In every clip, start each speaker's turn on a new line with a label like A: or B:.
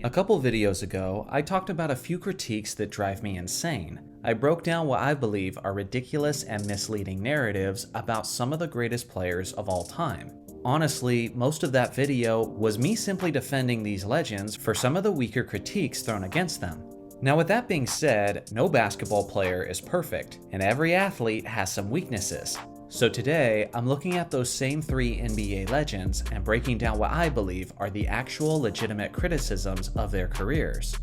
A: A couple videos ago, I talked about a few critiques that drive me insane. I broke down what I believe are ridiculous and misleading narratives about some of the greatest players of all time. Honestly, most of that video was me simply defending these legends for some of the weaker critiques thrown against them. Now with that being said, no basketball player is perfect, and every athlete has some weaknesses. So today, I'm looking at those same three NBA legends and breaking down what I believe are the actual legitimate criticisms of their careers.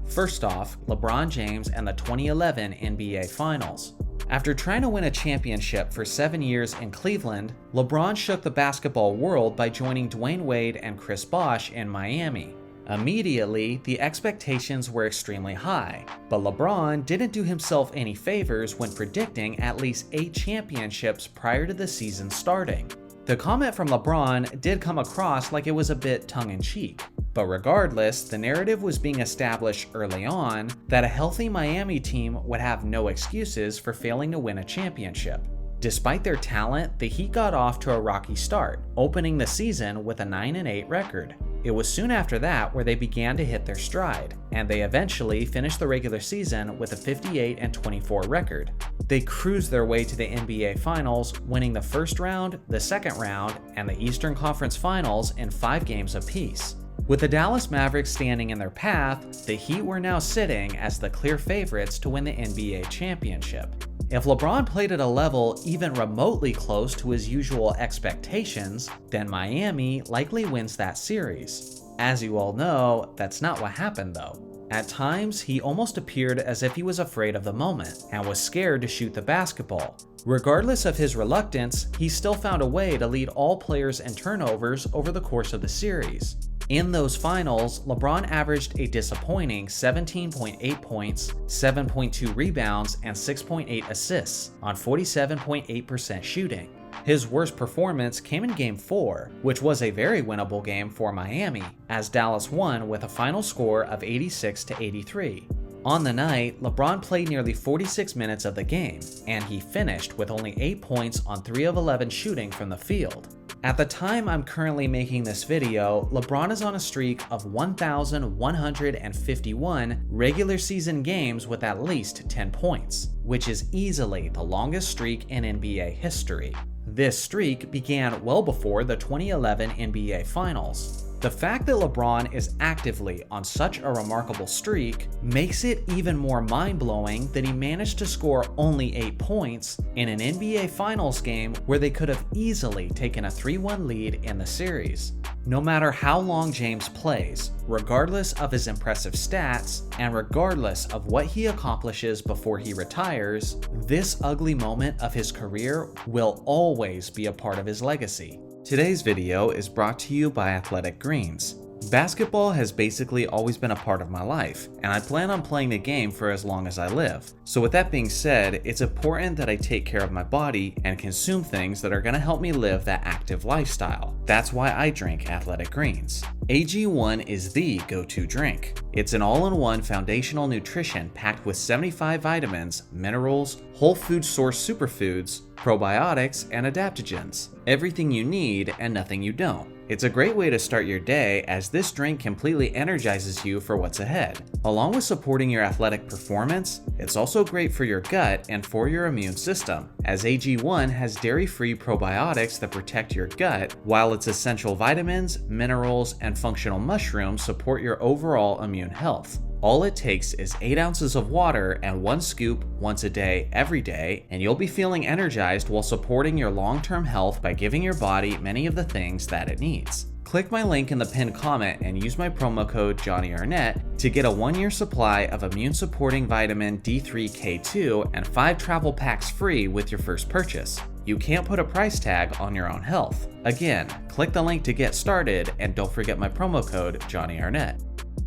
A: First off, LeBron James and the 2011 NBA Finals. After trying to win a championship for 7 years in Cleveland, LeBron shook the basketball world by joining Dwayne Wade and Chris Bosh in Miami. Immediately, the expectations were extremely high, but LeBron didn't do himself any favors when predicting at least 8 championships prior to the season starting. The comment from LeBron did come across like it was a bit tongue-in-cheek, but regardless, the narrative was being established early on that a healthy Miami team would have no excuses for failing to win a championship. Despite their talent, the Heat got off to a rocky start, opening the season with a 9-8 record. It was soon after that where they began to hit their stride, and they eventually finished the regular season with a 58-24 record. They cruised their way to the NBA Finals, winning the first round, the second round, and the Eastern Conference Finals in 5 games apiece. With the Dallas Mavericks standing in their path, the Heat were now sitting as the clear favorites to win the NBA championship. If LeBron played at a level even remotely close to his usual expectations, then Miami likely wins that series. As you all know, that's not what happened though. At times, he almost appeared as if he was afraid of the moment and was scared to shoot the basketball. Regardless of his reluctance, he still found a way to lead all players in turnovers over the course of the series. In those finals, LeBron averaged a disappointing 17.8 points, 7.2 rebounds, and 6.8 assists on 47.8% shooting. His worst performance came in Game 4, which was a very winnable game for Miami, as Dallas won with a final score of 86-83. On the night, LeBron played nearly 46 minutes of the game, and he finished with only 8 points on 3 of 11 shooting from the field. At the time I'm currently making this video, LeBron is on a streak of 1,151 regular season games with at least 10 points, which is easily the longest streak in NBA history. This streak began well before the 2011 NBA Finals. The fact that LeBron is actively on such a remarkable streak makes it even more mind-blowing that he managed to score only 8 points in an NBA Finals game where they could have easily taken a 3-1 lead in the series. No matter how long James plays, regardless of his impressive stats, and regardless of what he accomplishes before he retires, this ugly moment of his career will always be a part of his legacy. Today's video is brought to you by Athletic Greens. Basketball has basically always been a part of my life, and I plan on playing the game for as long as I live. So with that being said, it's important that I take care of my body and consume things that are going to help me live that active lifestyle. That's why I drink Athletic Greens. AG1 is the go-to drink. It's an all-in-one foundational nutrition packed with 75 vitamins, minerals, whole food source superfoods, probiotics, and adaptogens. Everything you need and nothing you don't. It's a great way to start your day as this drink completely energizes you for what's ahead. Along with supporting your athletic performance, it's also great for your gut and for your immune system, as AG1 has dairy-free probiotics that protect your gut, while its essential vitamins, minerals, and functional mushrooms support your overall immune health. All it takes is 8 ounces of water and 1 scoop once a day, every day, and you'll be feeling energized while supporting your long-term health by giving your body many of the things that it needs. Click my link in the pinned comment and use my promo code JohnnyArnett to get a 1-year supply of immune-supporting vitamin D3K2 and 5 travel packs free with your first purchase. You can't put a price tag on your own health. Again, click the link to get started, and don't forget my promo code JohnnyArnett.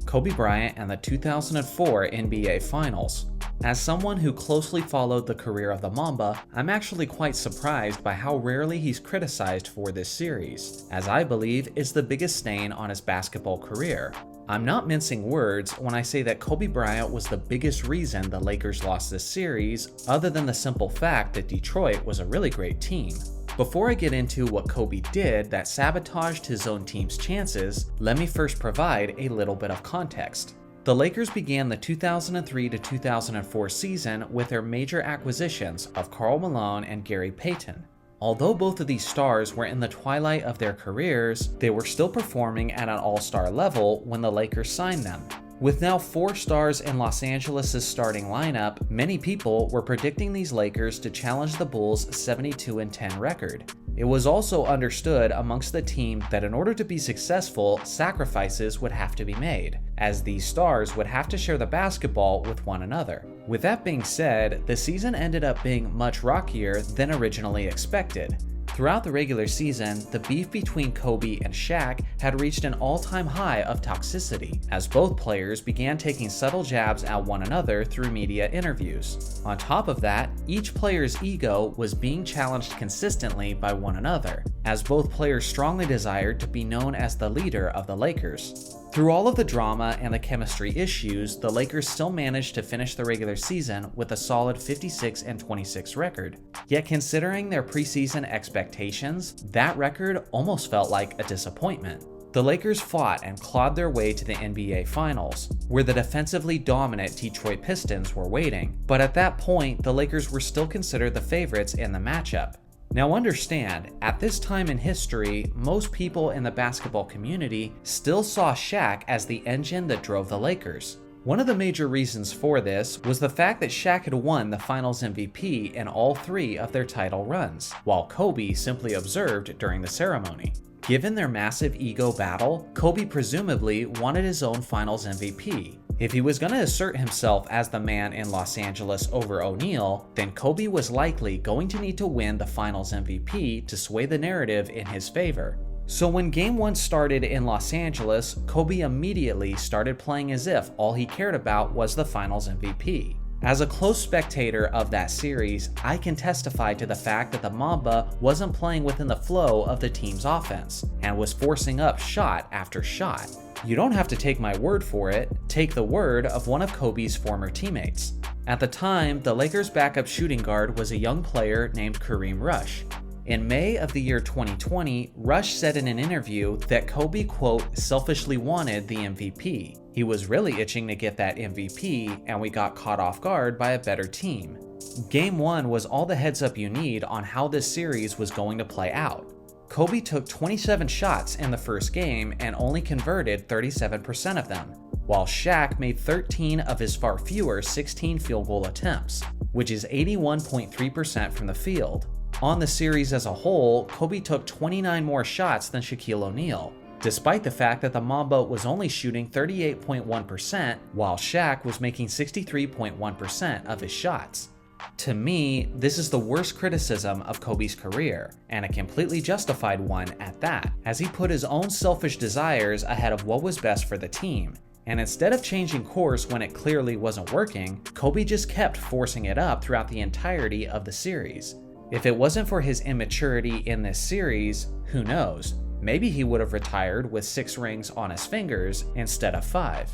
A: Kobe Bryant and the 2004 NBA Finals. As someone who closely followed the career of the Mamba, I'm actually quite surprised by how rarely he's criticized for this series, as I believe it's the biggest stain on his basketball career. I'm not mincing words when I say that Kobe Bryant was the biggest reason the Lakers lost this series, other than the simple fact that Detroit was a really great team. Before I get into what Kobe did that sabotaged his own team's chances, let me first provide a little bit of context. The Lakers began the 2003 to 2004 season with their major acquisitions of Karl Malone and Gary Payton. Although both of these stars were in the twilight of their careers, they were still performing at an all-star level when the Lakers signed them. With now 4 stars in Los Angeles' starting lineup, many people were predicting these Lakers to challenge the Bulls' 72-10 record. It was also understood amongst the team that in order to be successful, sacrifices would have to be made, as these stars would have to share the basketball with one another. With that being said, the season ended up being much rockier than originally expected. Throughout the regular season, the beef between Kobe and Shaq had reached an all-time high of toxicity, as both players began taking subtle jabs at one another through media interviews. On top of that, each player's ego was being challenged consistently by one another, as both players strongly desired to be known as the leader of the Lakers. Through all of the drama and the chemistry issues, the Lakers still managed to finish the regular season with a solid 56-26 record. Yet considering their preseason expectations, that record almost felt like a disappointment. The Lakers fought and clawed their way to the NBA Finals, where the defensively dominant Detroit Pistons were waiting, but at that point, the Lakers were still considered the favorites in the matchup. Now understand, at this time in history, most people in the basketball community still saw Shaq as the engine that drove the Lakers. One of the major reasons for this was the fact that Shaq had won the Finals MVP in all 3 of their title runs, while Kobe simply observed during the ceremony. Given their massive ego battle, Kobe presumably wanted his own Finals MVP. If he was going to assert himself as the man in Los Angeles over O'Neal, then Kobe was likely going to need to win the Finals MVP to sway the narrative in his favor. So when Game 1 started in Los Angeles, Kobe immediately started playing as if all he cared about was the Finals MVP. As a close spectator of that series, I can testify to the fact that the Mamba wasn't playing within the flow of the team's offense, and was forcing up shot after shot. You don't have to take my word for it, take the word of one of Kobe's former teammates. At the time, the Lakers' backup shooting guard was a young player named Kareem Rush. In May of the year 2020, Rush said in an interview that Kobe, quote, selfishly wanted the MVP. He was really itching to get that MVP, and we got caught off guard by a better team. Game 1 was all the heads up you need on how this series was going to play out. Kobe took 27 shots in the first game and only converted 37% of them, while Shaq made 13 of his far fewer 16 field goal attempts, which is 81.3% from the field. On the series as a whole, Kobe took 29 more shots than Shaquille O'Neal, despite the fact that the Mamba was only shooting 38.1%, while Shaq was making 63.1% of his shots. To me, this is the worst criticism of Kobe's career, and a completely justified one at that, as he put his own selfish desires ahead of what was best for the team. And instead of changing course when it clearly wasn't working, Kobe just kept forcing it up throughout the entirety of the series. If it wasn't for his immaturity in this series, who knows? Maybe he would have retired with 6 rings on his fingers instead of 5.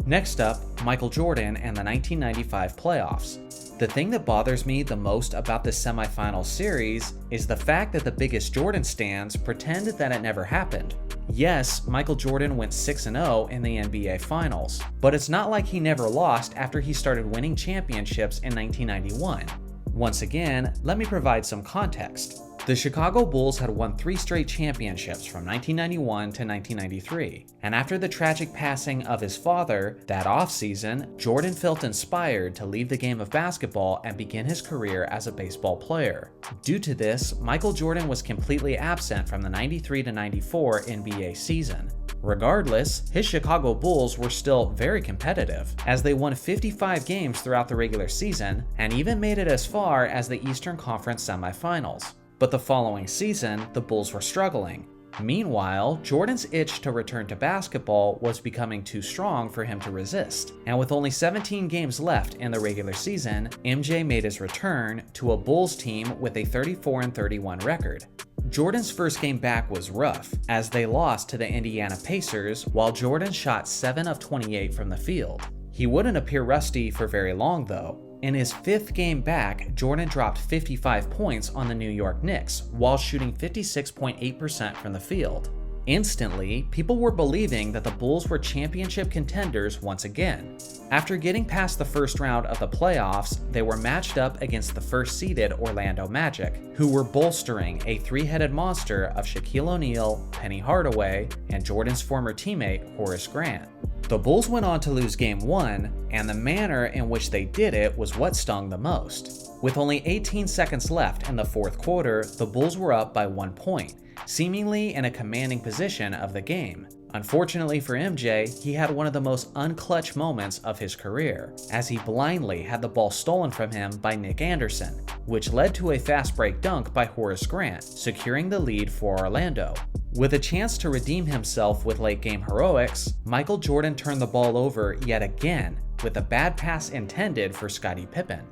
A: Next up, Michael Jordan and the 1995 playoffs. The thing that bothers me the most about this semifinal series is the fact that the biggest Jordan stans pretend that it never happened. Yes, Michael Jordan went 6-0 in the NBA Finals, but it's not like he never lost after he started winning championships in 1991. Once again, let me provide some context. The Chicago Bulls had won 3 straight championships from 1991 to 1993, and after the tragic passing of his father that offseason, Jordan felt inspired to leave the game of basketball and begin his career as a baseball player. Due to this, Michael Jordan was completely absent from the 93 to 94 NBA season. Regardless, his Chicago Bulls were still very competitive, as they won 55 games throughout the regular season and even made it as far as the Eastern Conference semifinals. But the following season, the Bulls were struggling. Meanwhile, Jordan's itch to return to basketball was becoming too strong for him to resist, and with only 17 games left in the regular season, MJ made his return to a Bulls team with a 34-31 record. Jordan's first game back was rough, as they lost to the Indiana Pacers while Jordan shot 7 of 28 from the field. He wouldn't appear rusty for very long though. In his 5th game back, Jordan dropped 55 points on the New York Knicks while shooting 56.8% from the field. Instantly, people were believing that the Bulls were championship contenders once again. After getting past the first round of the playoffs, they were matched up against the first-seeded Orlando Magic, who were bolstering a three-headed monster of Shaquille O'Neal, Penny Hardaway, and Jordan's former teammate Horace Grant. The Bulls went on to lose Game 1, and the manner in which they did it was what stung the most. With only 18 seconds left in the 4th quarter, the Bulls were up by 1 point, seemingly in a commanding position of the game. Unfortunately for MJ, he had one of the most unclutch moments of his career, as he blindly had the ball stolen from him by Nick Anderson, which led to a fast break dunk by Horace Grant, securing the lead for Orlando. With a chance to redeem himself with late game heroics, Michael Jordan turned the ball over yet again with a bad pass intended for Scottie Pippen.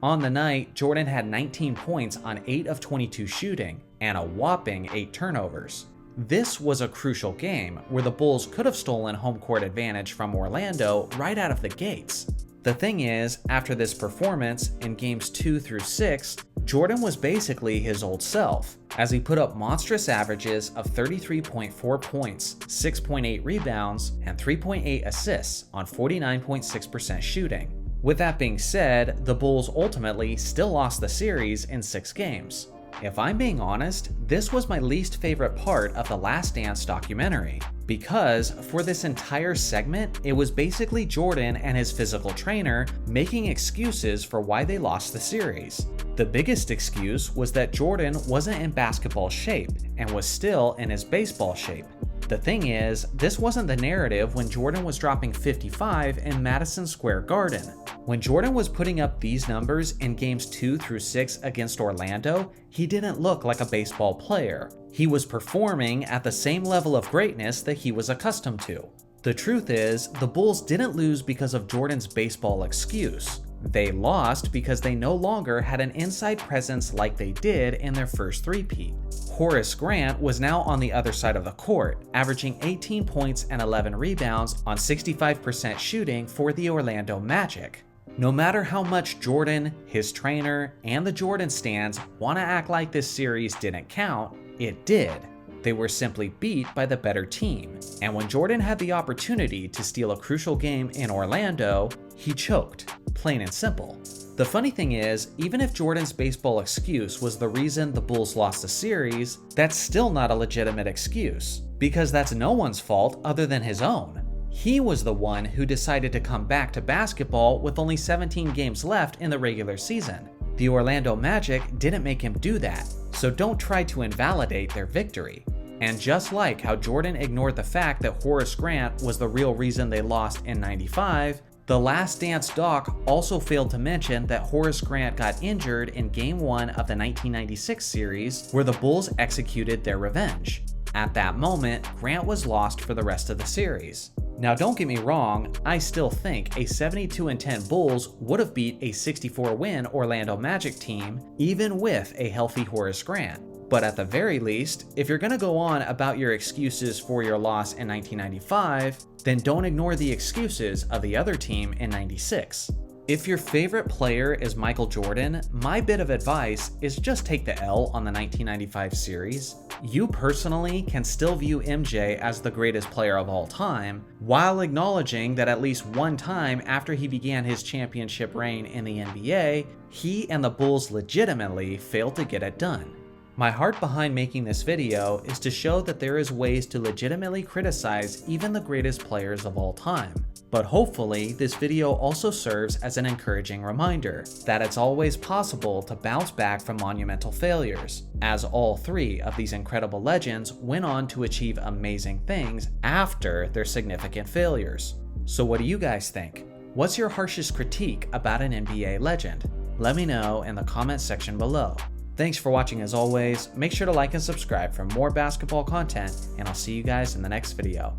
A: On the night, Jordan had 19 points on 8 of 22 shooting and a whopping 8 turnovers. This was a crucial game where the Bulls could have stolen home court advantage from Orlando right out of the gates. The thing is, after this performance, in games 2 through 6, Jordan was basically his old self, as he put up monstrous averages of 33.4 points, 6.8 rebounds, and 3.8 assists on 49.6% shooting. With that being said, the Bulls ultimately still lost the series in 6 games. If I'm being honest, this was my least favorite part of The Last Dance documentary, because for this entire segment, it was basically Jordan and his physical trainer making excuses for why they lost the series. The biggest excuse was that Jordan wasn't in basketball shape and was still in his baseball shape. The thing is, this wasn't the narrative when Jordan was dropping 55 in Madison Square Garden. When Jordan was putting up these numbers in games 2 through 6 against Orlando, he didn't look like a baseball player. He was performing at the same level of greatness that he was accustomed to. The truth is, the Bulls didn't lose because of Jordan's baseball excuse. They lost because they no longer had an inside presence like they did in their first three-peat. Horace Grant was now on the other side of the court, averaging 18 points and 11 rebounds on 65% shooting for the Orlando Magic. No matter how much Jordan, his trainer, and the Jordan stans want to act like this series didn't count, it did. They were simply beat by the better team, and when Jordan had the opportunity to steal a crucial game in Orlando, he choked, plain and simple. The funny thing is, even if Jordan's baseball excuse was the reason the Bulls lost the series, that's still not a legitimate excuse, because that's no one's fault other than his own. He was the one who decided to come back to basketball with only 17 games left in the regular season. The Orlando Magic didn't make him do that, so don't try to invalidate their victory. And just like how Jordan ignored the fact that Horace Grant was the real reason they lost in '95, The Last Dance doc also failed to mention that Horace Grant got injured in Game 1 of the 1996 series, where the Bulls executed their revenge. At that moment, Grant was lost for the rest of the series. Now don't get me wrong, I still think a 72-10 Bulls would have beat a 64-win Orlando Magic team, even with a healthy Horace Grant. But at the very least, if you're going to go on about your excuses for your loss in 1995, then don't ignore the excuses of the other team in '96. If your favorite player is Michael Jordan, my bit of advice is just take the L on the 1995 series. You personally can still view MJ as the greatest player of all time, while acknowledging that at least one time after he began his championship reign in the NBA, he and the Bulls legitimately failed to get it done. My heart behind making this video is to show that there is ways to legitimately criticize even the greatest players of all time. But hopefully, this video also serves as an encouraging reminder that it's always possible to bounce back from monumental failures, as all three of these incredible legends went on to achieve amazing things after their significant failures. So what do you guys think? What's your harshest critique about an NBA legend? Let me know in the comment section below. Thanks for watching as always, make sure to like and subscribe for more basketball content, and I'll see you guys in the next video.